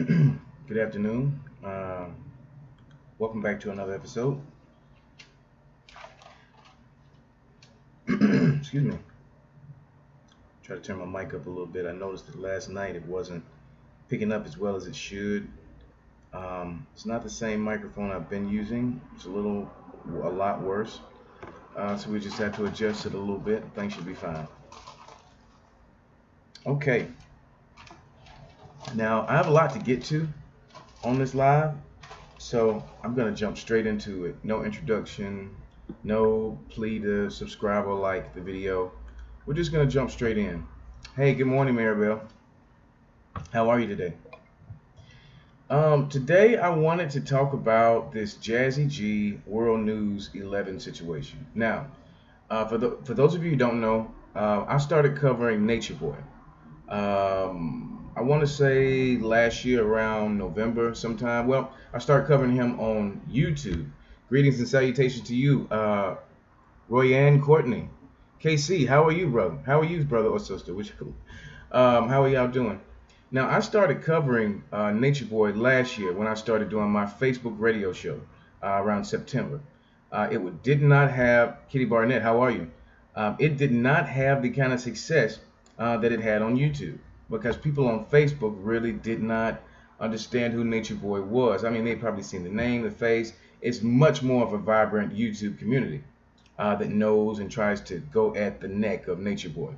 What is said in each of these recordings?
Good afternoon. Welcome back to another episode. Excuse me. Try to turn my mic up a little bit. I noticed that last night it wasn't picking up as well as it should. It's not the same microphone I've been using. It's a lot worse. So we just have to adjust it a little bit. Things should be fine. Okay. Now I have a lot to get to on this live, so I'm gonna jump straight into it. No introduction, no plea to subscribe or like the video. We're just gonna jump straight in. Hey, good morning, Maribel. How are you today? Today I wanted to talk about this Jazzy G WurldNews 11 situation. Now, for those of you who don't know, I started covering Natureboy. I want to say last year around November sometime. Well, I started covering him on YouTube. Greetings and salutations to you, Royanne Courtney. KC, how are you, brother? How are you, brother or sister? How are y'all doing? Now, I started covering Natureboy last year when I started doing my Facebook radio show around September. It did not have, Kitty Barnett, how are you? It did not have the kind of success that it had on YouTube because people on Facebook really did not understand who Natureboy was. I mean, they'd probably seen the name, the face. It's much more of a vibrant YouTube community that knows and tries to go at the neck of Natureboy.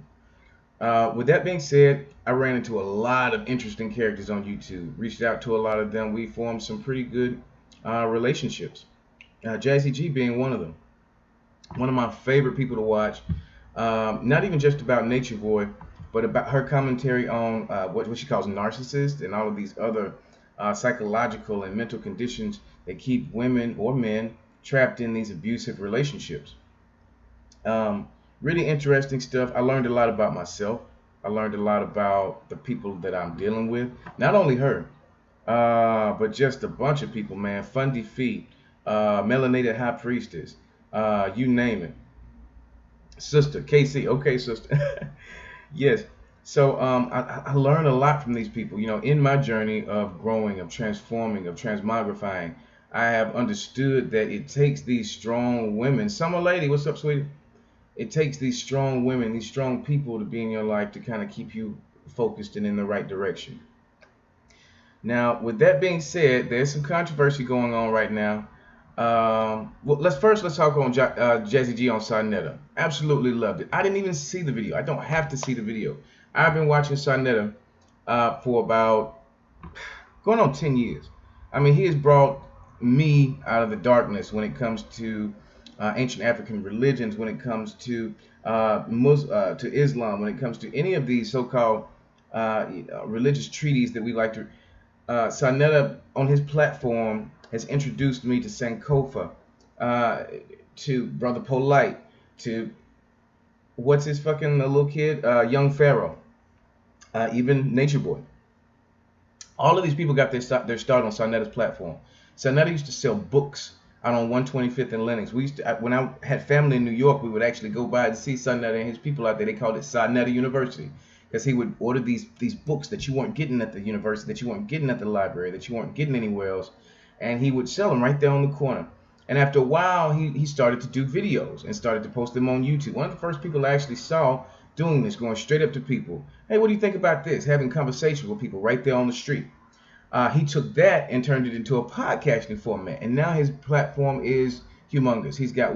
With that being said, I ran into a lot of interesting characters on YouTube, reached out to a lot of them. We formed some pretty good relationships. Jazzy G being one of them. One of my favorite people to watch. Not even just about Natureboy, but about her commentary on what she calls narcissists and all of these other psychological and mental conditions that keep women or men trapped in these abusive relationships. Really interesting stuff. I learned a lot about myself. I learned a lot about the people that I'm dealing with. Not only her, but just a bunch of people, man. Fundi feet, melanated high priestess, you name it. Sister, KC. Okay, sister. Yes. So I learned a lot from these people. You know, in my journey of growing, of transforming, of transmogrifying, I have understood that it takes these strong women. Summer lady, what's up, sweetie? It takes these strong women, these strong people to be in your life to kind of keep you focused and in the right direction. Now, with that being said, there's some controversy going on right now. Well, let's talk on Jazzy G on Sarnetta. Absolutely loved it. I didn't even see the video. I don't have to see the video. I've been watching Sarnetta for about going on 10 years. I mean, he has brought me out of the darkness when it comes to ancient African religions, when it comes to to Islam, when it comes to any of these so-called religious treaties that we like to. Sarnetta on his platform has introduced me to Sankofa, to Brother Polite, to what's his fucking little kid, Young Pharaoh, even Natureboy. All of these people got their start on Sarnetta's platform. Sarnetta used to sell books out on 125th and Lenox. We used to, when I had family in New York, we would actually go by and see Sarnetta and his people out there. They called it Sarnetta University because he would order these books that you weren't getting at the university, that you weren't getting at the library, that you weren't getting anywhere else, and he would sell them right there on the corner. And after a while, he started to do videos and started to post them on YouTube. One of the first people I actually saw doing this, going straight up to people. Hey, what do you think about this? Having conversations with people right there on the street. He took that and turned it into a podcasting format, and now his platform is humongous. He's got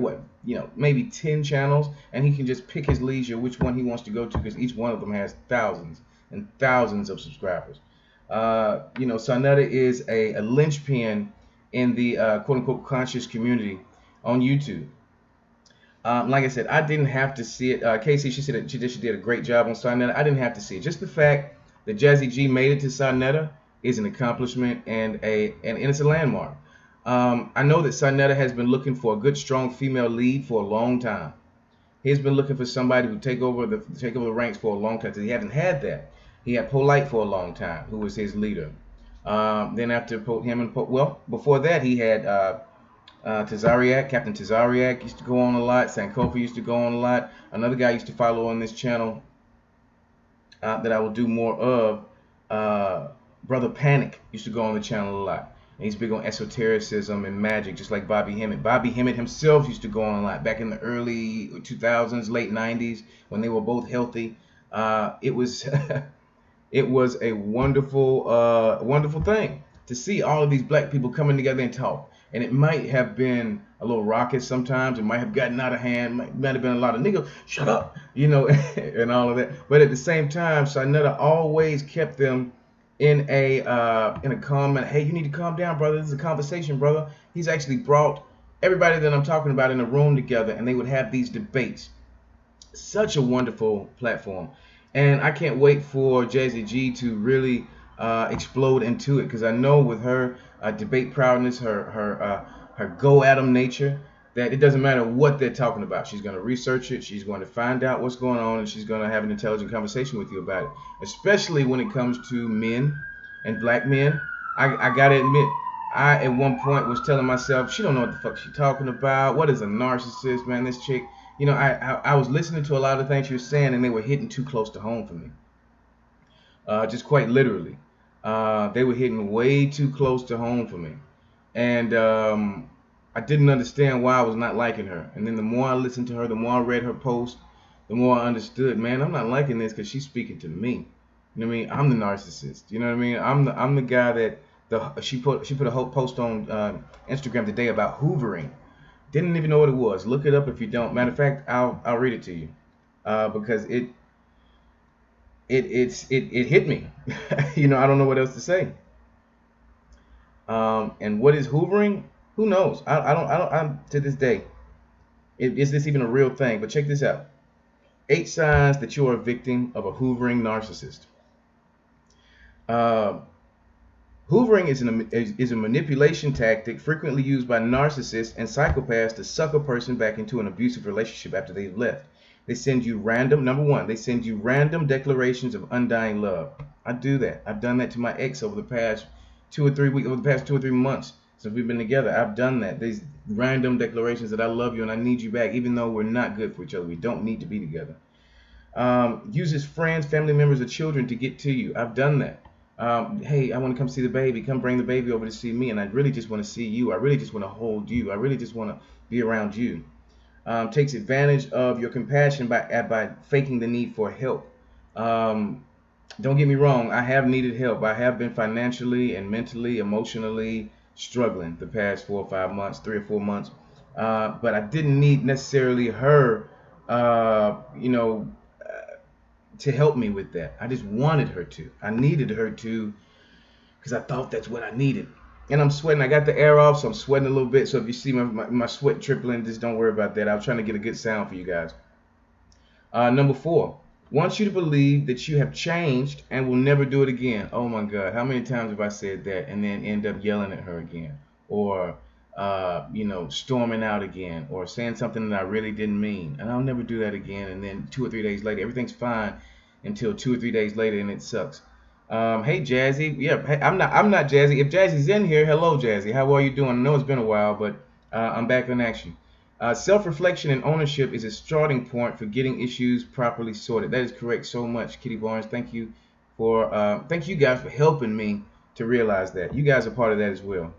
maybe 10 channels, and he can just pick his leisure which one he wants to go to because each one of them has thousands and thousands of subscribers. Sarnetta is a linchpin in the quote-unquote conscious community on YouTube. Like I said, I didn't have to see it. Casey, she said that she did a great job on Sarnetta. I didn't have to see it. Just the fact that Jazzy G made it to Sarnetta is an accomplishment and it's a landmark. I know that Sarnetta has been looking for a good, strong female lead for a long time. He's been looking for somebody who take over the ranks for a long time. He hasn't had that. He had Polite for a long time, who was his leader. Then after before that he had Tazariak. Captain Tazariak used to go on a lot. Sankofa used to go on a lot. Another guy used to follow on this channel that I will do more of. Brother Panic used to go on the channel a lot. And he's big on esotericism and magic, just like Bobby Hemmett. Bobby Hemmett himself used to go on a lot back in the early 2000s, late 90s, when they were both healthy. It was it was a wonderful, wonderful thing to see all of these black people coming together and talk. And it might have been a little raucous sometimes. It might have gotten out of hand. Might have been a lot of niggas, shut up, and all of that. But at the same time, Sarnetta always kept them in a calm manner. Hey, you need to calm down, brother. This is a conversation, brother. He's actually brought everybody that I'm talking about in a room together, and they would have these debates. Such a wonderful platform, and I can't wait for Jazzy G to really explode into it, because I know with her debate proudness, her go at 'em nature, that it doesn't matter what they're talking about. She's going to research it. She's going to find out what's going on, and she's going to have an intelligent conversation with you about it, especially when it comes to men and black men. I got to admit, I at one point was telling myself, she don't know what the fuck she's talking about. What is a narcissist, man? This chick, I was listening to a lot of things she was saying, and they were hitting too close to home for me. Just quite literally. They were hitting way too close to home for me. And I didn't understand why I was not liking her. And then the more I listened to her, the more I read her post, the more I understood, man, I'm not liking this because she's speaking to me. You know what I mean? I'm the narcissist. You know what I mean? I'm the guy that she put a whole post on Instagram today about hoovering. Didn't even know what it was. Look it up if you don't. Matter of fact, I'll read it to you because it hit me. I don't know what else to say. And what is hoovering? Who knows? I'm to this day. Is this even a real thing? But check this out. 8 signs that you are a victim of a hoovering narcissist. Hoovering is a manipulation tactic frequently used by narcissists and psychopaths to suck a person back into an abusive relationship after they've left. They send you number one, they send you random declarations of undying love. I do that. I've done that to my ex over the past 2 or 3 weeks, over the past 2 or 3 months since we've been together. I've done that. These random declarations that I love you and I need you back, even though we're not good for each other. We don't need to be together. Uses friends, family members, or children to get to you. I've done that. Hey, I want to come see the baby. Come bring the baby over to see me, and I really just want to see you. I really just want to hold you. I really just want to be around you. Takes advantage of your compassion by faking the need for help. Don't get me wrong. I have needed help. I have been financially and mentally, emotionally struggling the past 4 or 5 months, 3 or 4 months. But I didn't need necessarily her, to help me with that. I just wanted her to. I needed her to because I thought that's what I needed. And I'm sweating. I got the air off, so I'm sweating a little bit. So if you see my sweat trickling, just don't worry about that. I was trying to get a good sound for you guys. Number 4, wants you to believe that you have changed and will never do it again. Oh my God, how many times have I said that and then end up yelling at her again, or storming out again, or saying something that I really didn't mean, and I'll never do that again. And then 2 or 3 days later, everything's fine until 2 or 3 days later, and it sucks. Hey Jazzy, yeah, hey, I'm not Jazzy. If Jazzy's in here, hello Jazzy, how are you doing? I know it's been a while, but I'm back in action. Self-reflection and ownership is a starting point for getting issues properly sorted. That is correct so much, Kitty Barnes. Thank you guys for helping me to realize that. You guys are part of that as well.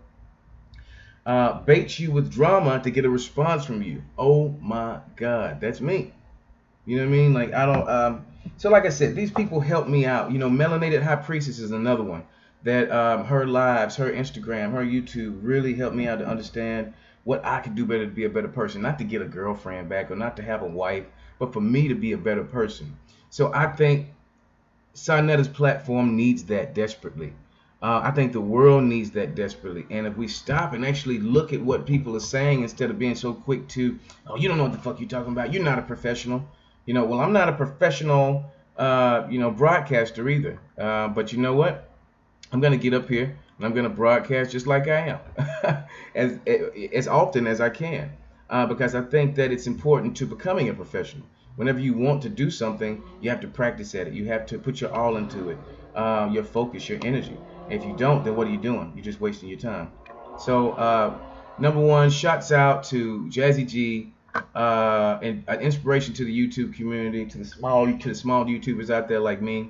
Bait you with drama to get a response from you. Oh my God, that's me. You know what I mean? Like I don't. So like I said, these people help me out. Melanated High Priestess is another one that her lives, her Instagram, her YouTube really helped me out to understand what I could do better to be a better person. Not to get a girlfriend back or not to have a wife, but for me to be a better person. So I think Sarnetta's platform needs that desperately. I think the world needs that desperately. And if we stop and actually look at what people are saying instead of being so quick to, oh, you don't know what the fuck you're talking about. You're not a professional. Well, I'm not a professional, broadcaster either. But you know what? I'm going to get up here and I'm going to broadcast just like I am as often as I can, because I think that it's important to becoming a professional. Whenever you want to do something, you have to practice at it. You have to put your all into it, your focus, your energy. If you don't, then what are you doing? You're just wasting your time. So, number 1, shouts out to Jazzy G, and an inspiration to the YouTube community, to the small YouTubers out there like me.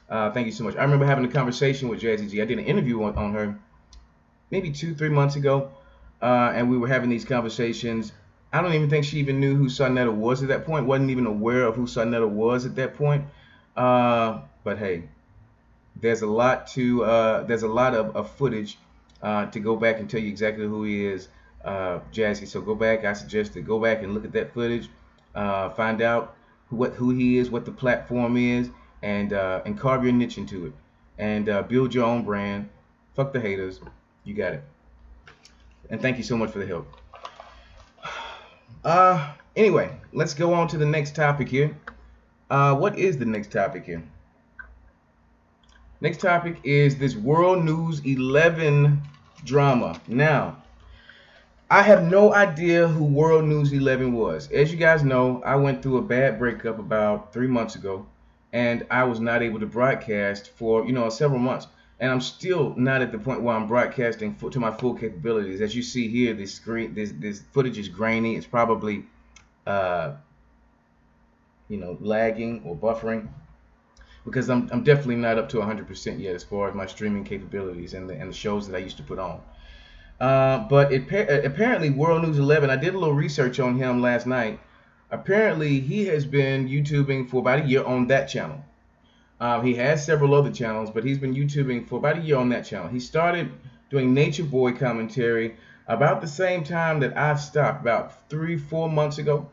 Thank you so much. I remember having a conversation with Jazzy G. I did an interview on her maybe 2, 3 months ago, and we were having these conversations. I don't even think she even knew who Sonetta was at that point. Wasn't even aware of who Sonetta was at that point. But hey, there's a lot of footage to go back and tell you exactly who he is, Jazzy. So go back. I suggest to go back and look at that footage, find out who he is, what the platform is, and carve your niche into it, and build your own brand. Fuck the haters. You got it. And thank you so much for the help. Anyway, let's go on to the next topic here. What is the next topic here? Next topic is this World News 11 drama. Now, I have no idea who World News 11 was. As you guys know, I went through a bad breakup about 3 months ago, and I was not able to broadcast for several months. And I'm still not at the point where I'm broadcasting to my full capabilities. As you see here, this footage is grainy. It's probably lagging or buffering, because I'm definitely not up to 100% yet as far as my streaming capabilities and the shows that I used to put on. But apparently World News 11, I did a little research on him last night. Apparently he has been YouTubing for about a year on that channel. He has several other channels, but he's been YouTubing for about a year on that channel. He started doing Natureboy commentary about the same time that I've stopped, about 3-4 months ago.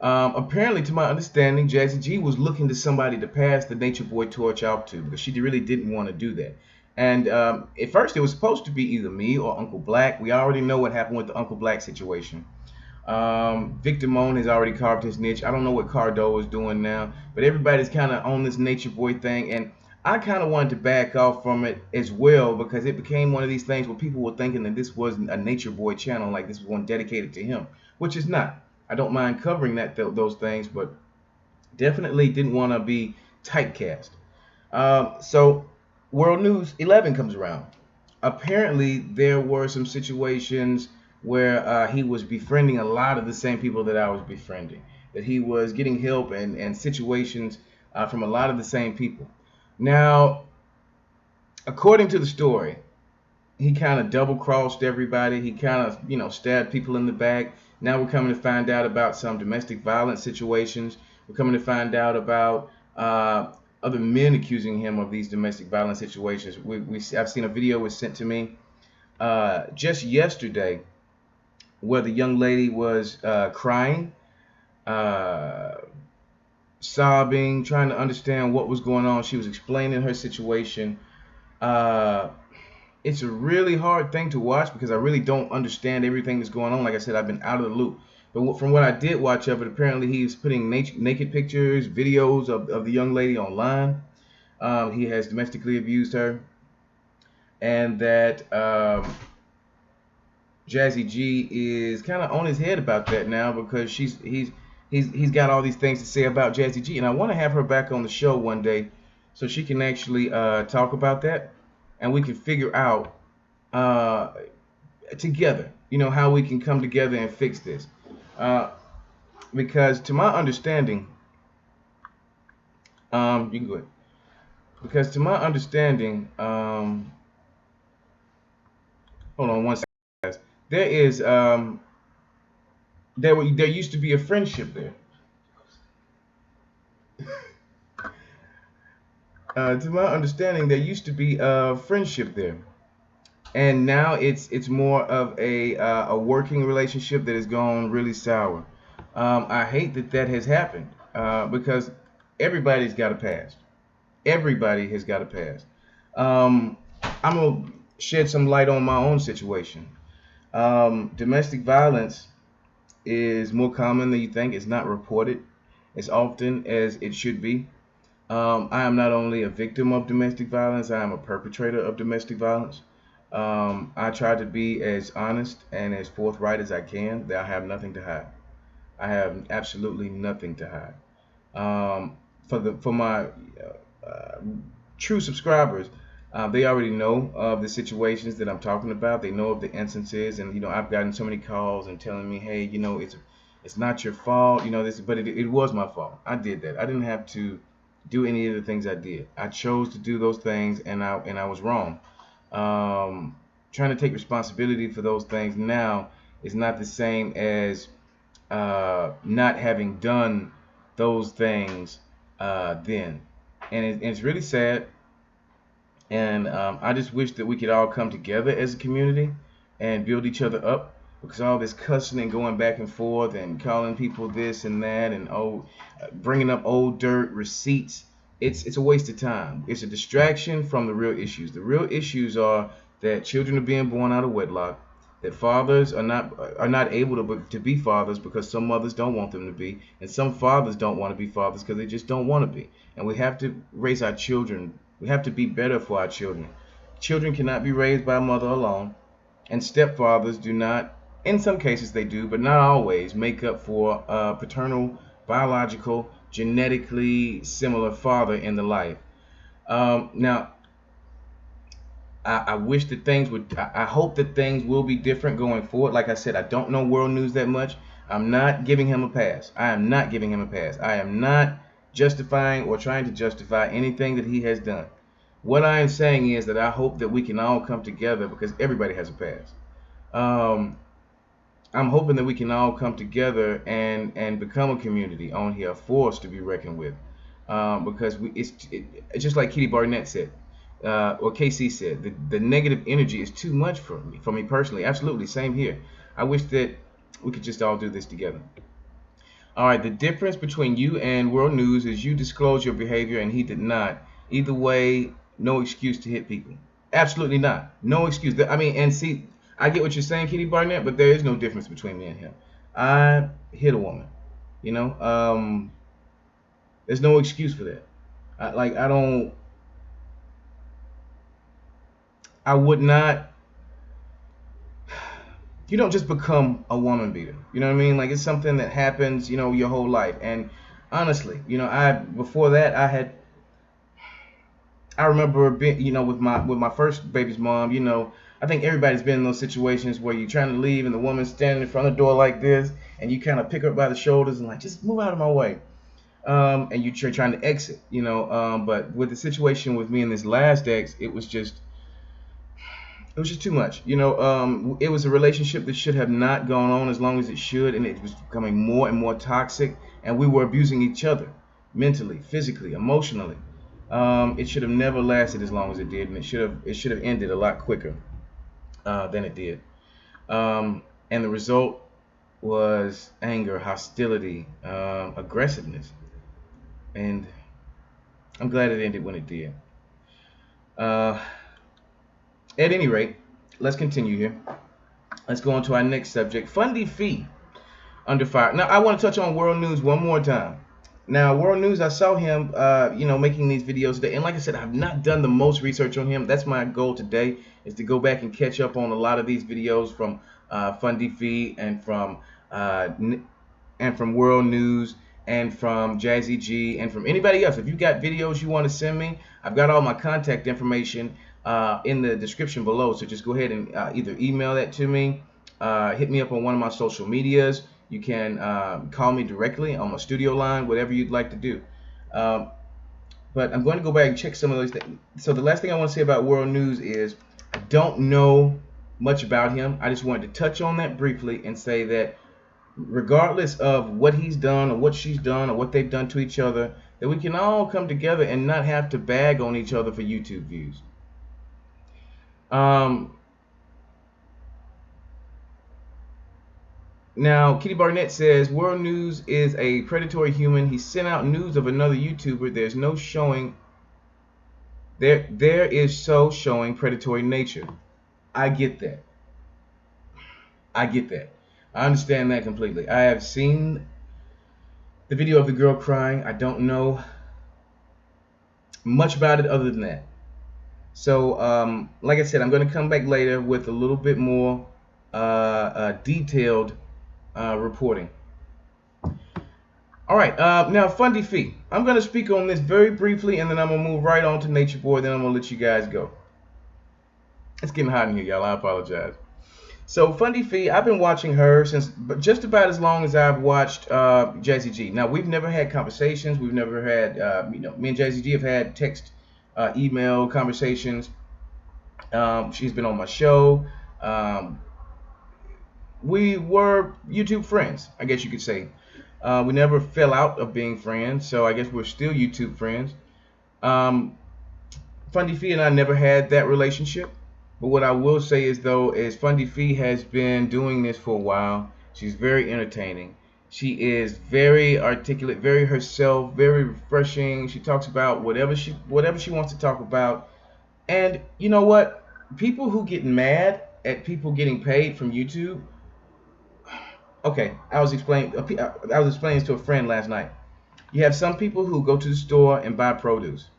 Apparently, to my understanding, Jazzy G was looking to somebody to pass the Natureboy torch out to, because she really didn't want to do that. And at first, it was supposed to be either me or Uncle Black. We already know what happened with the Uncle Black situation. Victor Moan has already carved his niche. I don't know what Cardo is doing now, but everybody's kind of on this Natureboy thing, and I kind of wanted to back off from it as well, because it became one of these things where people were thinking that this was a Natureboy channel, like this was one dedicated to him, which is not. I don't mind covering those things, but definitely didn't want to be typecast. So World News 11 comes around. Apparently, there were some situations where he was befriending a lot of the same people that I was befriending. That he was getting help and situations from a lot of the same people. Now, according to the story, he kind of double crossed everybody. He kind of stabbed people in the back. Now we're coming to find out about some domestic violence situations. We're coming to find out about other men accusing him of these domestic violence situations. I've seen a video was sent to me just yesterday where the young lady was crying, sobbing, trying to understand what was going on. She was explaining her situation. It's a really hard thing to watch because I really don't understand everything that's going on. Like I said, I've been out of the loop. But from what I did watch of it, apparently he's putting naked pictures, videos of the young lady online. He has domestically abused her. And that Jazzy G is kind of on his head about that now, because he's got all these things to say about Jazzy G. And I want to have her back on the show one day so she can actually talk about that. And we can figure out together, how we can come together and fix this. Because to my understanding, you can go ahead. Because to my understanding, hold on one second, guys. There is there used to be a friendship there. To my understanding, there used to be a friendship there. And now it's more of a working relationship that has gone really sour. I hate that has happened because everybody's got a past. Everybody has got a past. I'm gonna shed some light on my own situation. Domestic violence is more common than you think. It's not reported as often as it should be. I am not only a victim of domestic violence, I am a perpetrator of domestic violence. I try to be as honest and as forthright as I can. That I have nothing to hide. I have absolutely nothing to hide. For my true subscribers, they already know of the situations that I'm talking about. They know of the instances, and I've gotten so many calls and telling me, hey, it's not your fault, this, but it was my fault. I did that. I didn't have to do any of the things I did. I chose to do those things, and I was wrong. Trying to take responsibility for those things now is not the same as not having done those things then. And it's really sad. And I just wish that we could all come together as a community and build each other up, because all this cussing and going back and forth and calling people this and that and bringing up old dirt receipts, it's a waste of time. It's a distraction from the real issues. The real issues are that children are being born out of wedlock, that fathers are not able to be fathers because some mothers don't want them to be, and some fathers don't want to be fathers because they just don't want to be. And we have to raise our children. We have to be better for our children. Children cannot be raised by a mother alone, and stepfathers do not, in some cases they do, but not always, make up for a paternal, biological, genetically similar father in the life. Now, I wish that things would, I hope that things will be different going forward. Like I said, I don't know WurldNews that much. I'm not giving him a pass. I am not giving him a pass. I am not justifying or trying to justify anything that he has done. What I am saying is that I hope that we can all come together, because everybody has a past. I'm hoping that we can all come together and become a community on here, a force to be reckoned with. Because it's just like Kitty Barnett said, or KC said, the negative energy is too much for me personally. Absolutely, same here. I wish that we could just all do this together. All right, the difference between you and WurldNews is you disclosed your behavior and he did not. Either way, no excuse to hit people. Absolutely not. No excuse. I mean, and see, I get what you're saying, Kitty Barnett, but there is no difference between me and him. I hit a woman. You know, there's no excuse for that. I would not. You don't just become a woman beater. You know what I mean? Like, it's something that happens, your whole life. And honestly, before that, I remember being, with my first baby's mom. I think everybody's been in those situations where you're trying to leave and the woman's standing in front of the door like this, and you kind of pick her up by the shoulders and like, just move out of my way. And you're trying to exit, but with the situation with me and this last ex, it was just too much. It was a relationship that should have not gone on as long as it should, and it was becoming more and more toxic, and we were abusing each other mentally, physically, emotionally. It should have never lasted as long as it did, and it should have ended a lot quicker than it did. And the result was anger, hostility, aggressiveness, and I'm glad it ended when it did. At any rate, let's continue here. Let's go on to our next subject. Fundi fee under fire. Now, I want to touch on WurldNews one more time. Now, WurldNews, I saw him, making these videos today. And like I said, I've not done the most research on him. That's my goal today, is to go back and catch up on a lot of these videos from Fundi fee and from WurldNews and from Jazzy G and from anybody else. If you got videos you want to send me, I've got all my contact information in the description below. So just go ahead and either email that to me, hit me up on one of my social medias. You can call me directly on my studio line, whatever you'd like to do. But I'm going to go back and check some of those things. So the last thing I want to say about WurldNews is I don't know much about him. I just wanted to touch on that briefly and say that regardless of what he's done or what she's done or what they've done to each other, that we can all come together and not have to bag on each other for YouTube views. Now, Kitty Barnett says, WurldNews is a predatory human. He sent out news of another YouTuber. There's no showing. There is so showing predatory nature. I get that. I understand that completely. I have seen the video of the girl crying. I don't know much about it other than that. So, like I said, I'm going to come back later with a little bit more detailed reporting. All right, now Fundi fee. I'm going to speak on this very briefly, and then I'm going to move right on to Natureboy. Then I'm going to let you guys go. It's getting hot in here, y'all. I apologize. So Fundi Fee, I've been watching her since, but just about as long as I've watched Jazzy G. Now we've never had conversations. We've never had, me and Jazzy G have had text, email conversations. She's been on my show. Um, we were YouTube friends, I guess you could say. We never fell out of being friends, so I guess we're still YouTube friends. Um, Fundi Fee and I never had that relationship. But what I will say is though is Fundi Fee has been doing this for a while. She's very entertaining. She is very articulate, very herself, very refreshing. She talks about whatever she wants to talk about. And you know what? People who get mad at people getting paid from YouTube. Okay, I was explaining this to a friend last night. You have some people who go to the store and buy produce,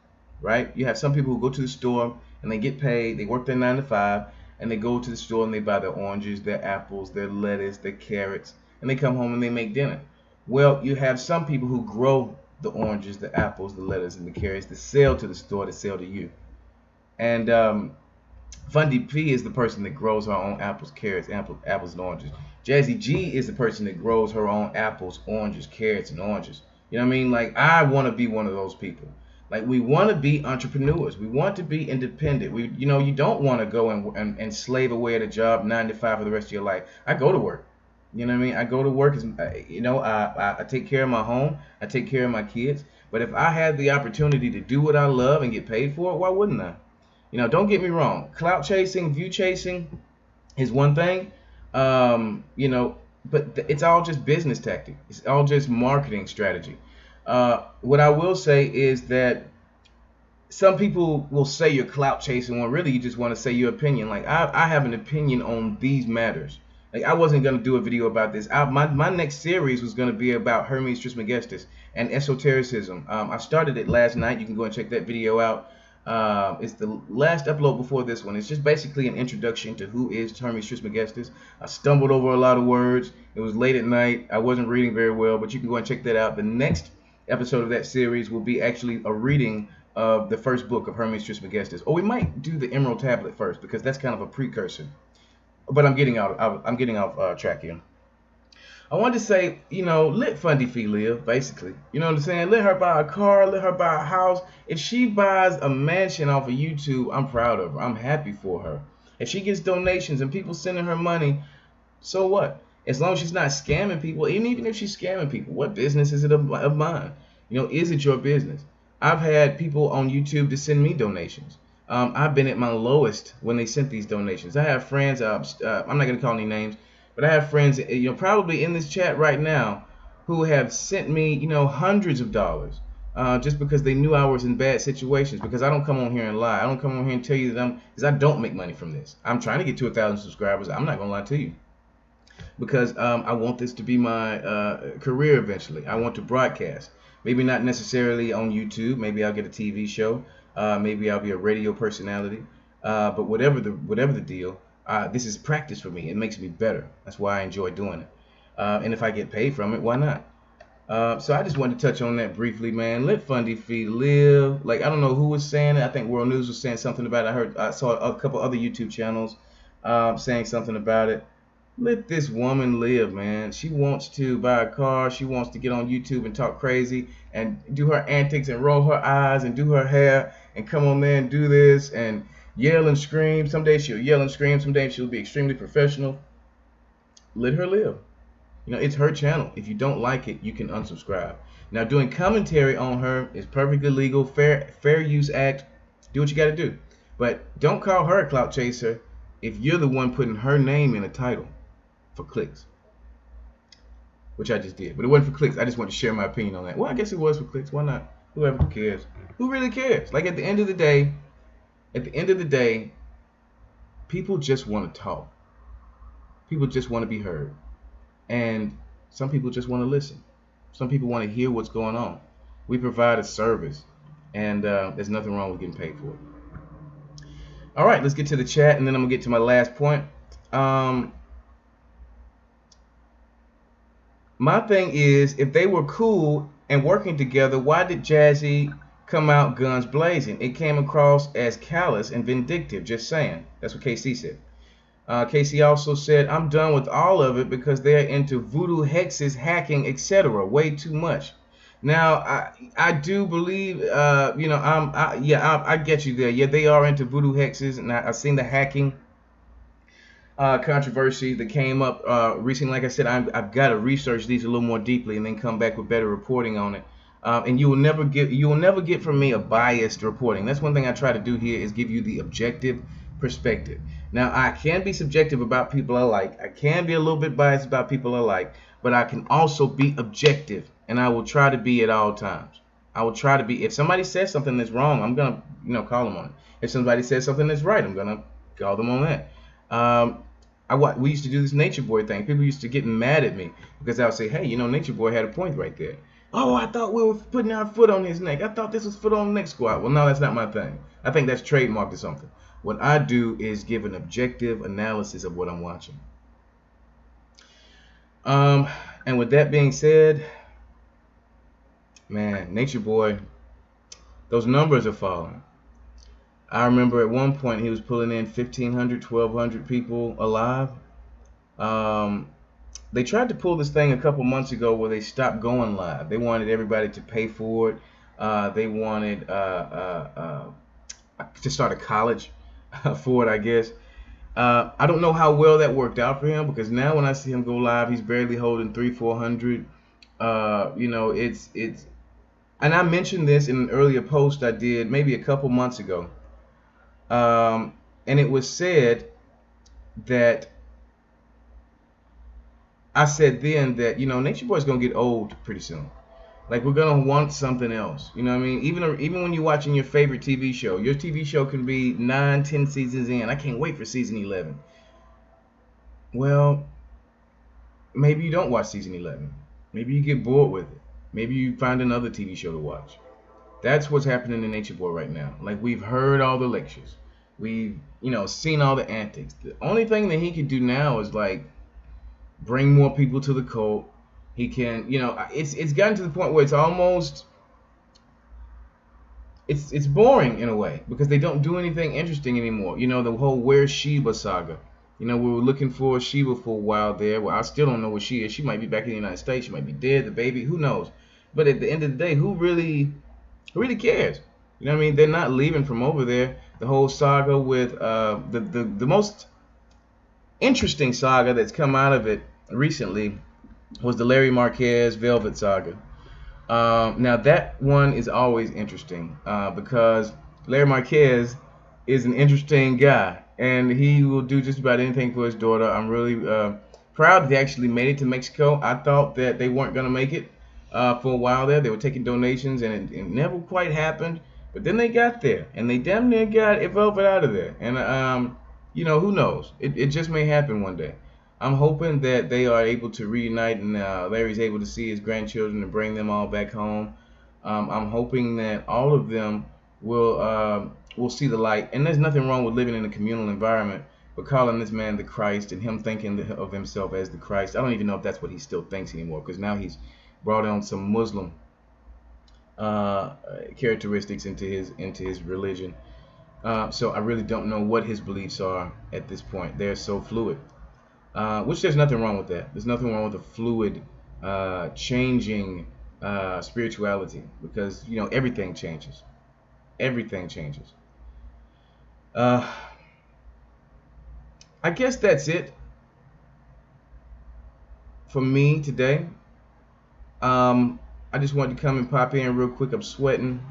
right? You have some people who go to the store and they get paid, they work their 9 to 5, and they go to the store and they buy their oranges, their apples, their lettuce, their carrots, and they come home and they make dinner. Well, you have some people who grow the oranges, the apples, the lettuce, and the carrots to sell to the store, to sell to you. And Fundi P is the person that grows her own apples, carrots, apples, and oranges. Jazzy G is the person that grows her own apples, oranges, carrots, and oranges. You know what I mean? Like, I want to be one of those people. Like, we want to be entrepreneurs. We want to be independent. You don't want to go and slave away at a job 9 to 5 for the rest of your life. I go to work. You know what I mean? I go to work. I take care of my home. I take care of my kids. But if I had the opportunity to do what I love and get paid for it, why wouldn't I? Don't get me wrong. Clout chasing, view chasing is one thing. But it's all just business tactic. It's all just marketing strategy. What I will say is that some people will say you're clout chasing when really you just want to say your opinion. Like, I have an opinion on these matters. Like, I wasn't gonna do a video about this. My next series was gonna be about Hermes Trismegistus and esotericism. I started it last night. You can go and check that video out. It's the last upload before this one. It's just basically an introduction to who is Hermes Trismegistus. I stumbled over a lot of words. It was late at night. I wasn't reading very well, but you can go and check that out. The next episode of that series will be actually a reading of the first book of Hermes Trismegistus. Or we might do the Emerald Tablet first because that's kind of a precursor. But I'm getting off track here. I wanted to say, let Fundi Fee live, basically. You know what I'm saying? Let her buy a car, let her buy a house. If she buys a mansion off of YouTube, I'm proud of her. I'm happy for her. If she gets donations and people sending her money, so what? As long as she's not scamming people, and even if she's scamming people, what business is it of mine? Is it your business? I've had people on YouTube to send me donations. I've been at my lowest when they sent these donations. I have friends, I'm not going to call any names, but I have friends, probably in this chat right now, who have sent me, hundreds of dollars, just because they knew I was in bad situations. Because I don't come on here and lie. I don't come on here and tell you that because I don't make money from this. I'm trying to get to 1,000 subscribers. I'm not gonna lie to you, because I want this to be my career eventually. I want to broadcast. Maybe not necessarily on YouTube. Maybe I'll get a TV show. Maybe I'll be a radio personality. But whatever the deal. This is practice for me. It makes me better. That's why I enjoy doing it. And if I get paid from it, why not? So I just wanted to touch on that briefly, man. Let Fundi Fee live. Like, I don't know who was saying it. I think WurldNews was saying something about it. I saw a couple other YouTube channels saying something about it. Let this woman live, man. She wants to buy a car. She wants to get on YouTube and talk crazy and do her antics and roll her eyes and do her hair and come on there and do this and yell and scream. Some days she'll yell and scream. Some days she'll be extremely professional. Let her live. It's her channel. If you don't like it, you can unsubscribe. Now, doing commentary on her is perfectly legal. Fair Use Act. Do what you got to do. But don't call her a clout chaser if you're the one putting her name in a title for clicks. Which I just did. But it wasn't for clicks. I just wanted to share my opinion on that. Well, I guess it was for clicks. Why not? Whoever cares. Who really cares? Like, at the end of the day, people just want to talk. People just want to be heard. And some people just want to listen. Some people want to hear what's going on. We provide a service, and there's nothing wrong with getting paid for it. All right, let's get to the chat, and then I'm going to get to my last point. My thing is, if they were cool and working together, why did Jazzy come out guns blazing? It came across as callous and vindictive. Just saying. That's what KC said. Casey also said, I'm done with all of it because they're into voodoo hexes, hacking, etc. Way too much. Now, I do believe, I get you there. Yeah, they are into voodoo hexes, and I've seen the hacking controversy that came up recently. Like I said, I've got to research these a little more deeply and then come back with better reporting on it. And you will never get from me a biased reporting. That's one thing I try to do here is give you the objective perspective. Now I can be subjective about people I like. I can be a little bit biased about people I like, but I can also be objective, and I will try to be at all times. I will try to be. If somebody says something that's wrong, I'm gonna call them on it. If somebody says something that's right, I'm gonna call them on that. Um, we used to do this Nature Boy thing. People used to get mad at me because I would say, hey, Nature Boy had a point right there. Oh, I thought we were putting our foot on his neck. I thought this was foot on neck squat. Well, no, that's not my thing. I think that's trademarked or something. What I do is give an objective analysis of what I'm watching. And with that being said, man, Nature Boy, those numbers are falling. I remember at one point he was pulling in 1,500, 1,200 people alive. They tried to pull this thing a couple months ago where they stopped going live. They wanted everybody to pay for it. They wanted to start a college for it, I guess. I don't know how well that worked out for him because now when I see him go live, he's barely holding 300-400. It's and I mentioned this in an earlier post I did maybe a couple months ago. And it was said that I said then that Nature Boy's gonna get old pretty soon. Like we're gonna want something else. You know what I mean? Even when you're watching your favorite TV show, your TV show can be 9, 10 seasons in. I can't wait for season 11. Well, maybe you don't watch season 11. Maybe you get bored with it. Maybe you find another TV show to watch. That's what's happening to Nature Boy right now. Like we've heard all the lectures. We've seen all the antics. The only thing that he can do now is like bring more people to the cult. He can, it's gotten to the point where it's almost it's boring in a way because they don't do anything interesting anymore. The whole Where's Sheba saga. We were looking for Sheba for a while there. Well, I still don't know where she is. She might be back in the United States. She might be dead. The baby, who knows? But at the end of the day, who really cares? You know what I mean? They're not leaving from over there. The whole saga with the most interesting saga that's come out of it recently was the Larry Marquez Velvet saga. Now that one is always interesting because Larry Marquez is an interesting guy and he will do just about anything for his daughter. I'm really proud that they actually made it to Mexico. I thought that they weren't going to make it for a while there. They were taking donations and it never quite happened. But then they got there and they damn near got Velvet out of there. And, who knows? It just may happen one day. I'm hoping that they are able to reunite and Larry's able to see his grandchildren and bring them all back home. I'm hoping that all of them will see the light. And there's nothing wrong with living in a communal environment, but calling this man the Christ and him thinking of himself as the Christ. I don't even know if that's what he still thinks anymore because now he's brought on some Muslim characteristics into his religion. So I really don't know what his beliefs are at this point. They're so fluid. Which there's nothing wrong with that. There's nothing wrong with a fluid, changing spirituality because everything changes. Everything changes. I guess that's it for me today. I just wanted to come and pop in real quick. I'm sweating.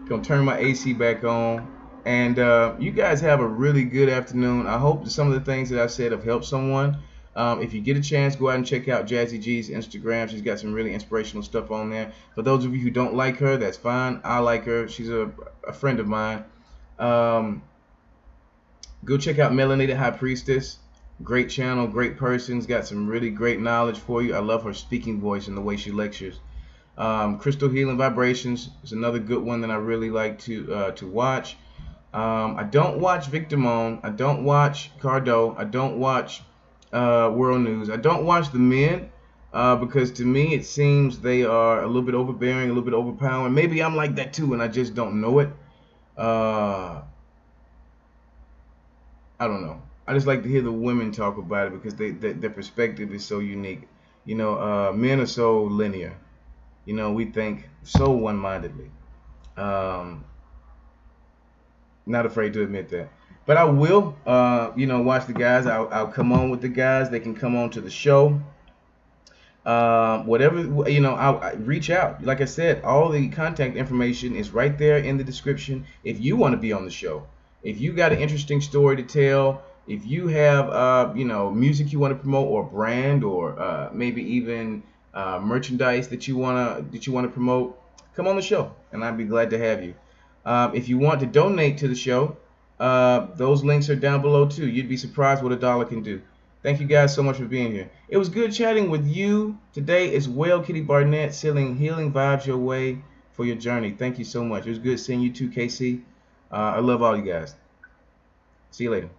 Gonna turn my AC back on. And you guys have a really good afternoon. I hope some of the things that I said have helped someone. If you get a chance, go out and check out Jazzy G's Instagram. She's got some really inspirational stuff on there. For those of you who don't like her, that's fine. I like her. She's a friend of mine. Go check out Melanated High Priestess. Great channel, great person's got some really great knowledge for you. I love her speaking voice and the way she lectures. Crystal Healing Vibrations is another good one that I really like to watch. I don't watch Victimone. I don't watch Cardo. I don't watch WurldNews. I don't watch the men because to me it seems they are a little bit overbearing, a little bit overpowering. Maybe I'm like that too and I just don't know it. I don't know. I just like to hear the women talk about it because their perspective is so unique. Men are so linear. We think so one-mindedly. Um, Not afraid to admit that. But I will, watch the guys. I'll come on with the guys. They can come on to the show. Whatever, I reach out. Like I said, all the contact information is right there in the description. If you want to be on the show, if you got an interesting story to tell, if you have, music you want to promote, or brand, or maybe even merchandise that you wanna promote, come on the show, and I'd be glad to have you. If you want to donate to the show, those links are down below too. You'd be surprised what $1 can do. Thank you guys so much for being here. It was good chatting with you today as well, Kitty Barnett, sending healing vibes your way for your journey. Thank you so much. It was good seeing you too, KC. I love all you guys. See you later.